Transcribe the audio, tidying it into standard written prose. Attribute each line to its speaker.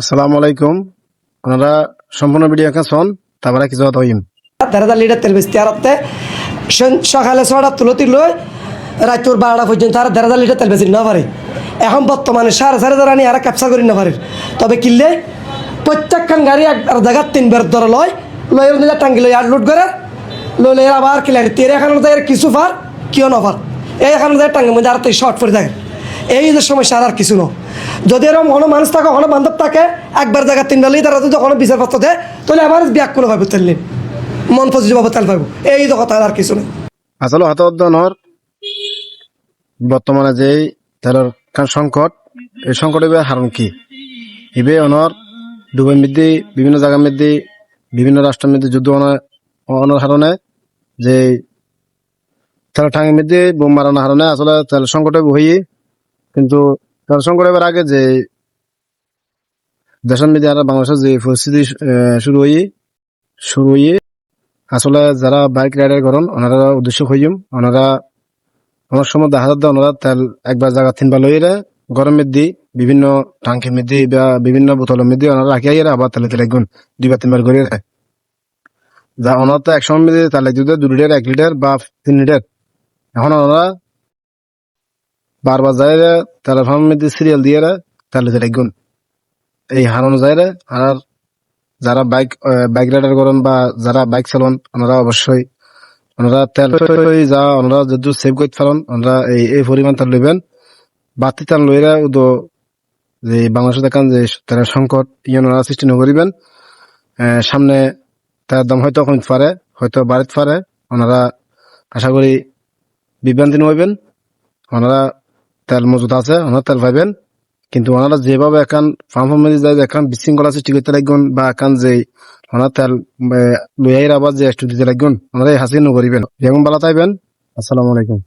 Speaker 1: আসসালামু আলাইকুম। আপনারা সম্পূর্ণ ভিডিও শুন, তারপরে কিছু কথা হইম।
Speaker 2: ১.৫ লিটার তেল বেচতে আর সকালে ৬টা তুলতি লই রাত্র ১২টা পর্যন্ত আর ১.৫ লিটার তেল বেচি না পারে। এখন বর্তমানে 4,500 আনি আর ক্যাপসা করি না পারে। তবে কিনলে প্রত্যেকখান গাড়ি এক জায়গার 3 বার ধরে লয় নিলে টাঙ্গি লই আর লোড করে লইলে আবার কিলার তেরে এখন কিছু ফার কিও নফার এই এখন টাঙ্গির মধ্যে আর শর্ট পড়ে থাকে। এই যে সমস্যা আর কিছু ন। যদি এরকম কোনো মানুষ থাকে কোনো বান্ধব থাকে একবার জায়গায় 3 লিটার যদি কোনো বিচারপত্র দেয় তাহলে আবার ব্যাক করে পাবো তেল মন পজিটিভ ভাবে তেল পাবো। এই যে কথা আর কিছু নেই।
Speaker 1: আসলে হতর বর্তমানে যে তেলের সংকট, এই সংকটের হারণ কি ইবে অনর দুবাই মধ্যে বিভিন্ন জায়গার মধ্যে বিভিন্ন রাষ্ট্রের মধ্যে যুদ্ধ অনার হারণে যে তেল ঠাঙ্গের মধ্যে বোম মারানোর হারণে আসলে তেল সংকটে বহি। কিন্তু তেল সংকটের আগে যে দেশের মধ্যে আর বাংলাদেশের যে পরিস্থিতি শুরু হয়ে আসলে যারা বাইক রাইডার করেন ওনারা উদ্দেশ্য হইম ওনারা অনেক সময় দেখা যাচ্ছে ওনারা তেল একবার জায়গা 3 বার লইরে গরমের দি বিভিন্ন টাঙ্কির মধ্যে বা বিভিন্ন বোতলের মধ্যে ওনারা রাখিয়া আবার তেলে তেলে গুণ 2 বার 3 বার করে যা ওনার তো 100 মধ্যে তেল লাগতে 2 লিটার 1 লিটার বা 3 লিটার। এখন ওনারা বারবার যায় তেলের ফার্মের মধ্যে সিরিয়াল দিয়ে তেলে তেলে গুণ এই হারানো যায় আর যারা বাইক রাইডার করেন বা যারা বাইক চালান ওনারা অবশ্যই ওনারা তেল যা ওনারা যদি সেভ করতে পারেন ওনারা এই পরিমাণ তেল লইবেন। বাড়তি তেল লইরা যে বাংলাদেশে দেখান যে তেলের সংকট ওনারা সৃষ্টি নকরিবেন। সামনে তার দাম হয়তো কমতে পারে, হয়তো বাড়তে পারে। ওনারা আশা করি বিভ্রান্তি নইবেন। ওনারা তেল মজুত আছে, ওনারা তেল পাইবেন। কিন্তু ওনারা যেভাবে এখন ফার্ম যায় এখন বিশৃঙ্খলা সৃষ্টি করতে লাগবেন বা এখন যে ওনারা তেল লইয়াই আবার যে একটু দিতে লাগবেন ওনারা এই হাসিল নকরিবেন। যেমন ভালো থাকবেন। আসসালামু আলাইকুম।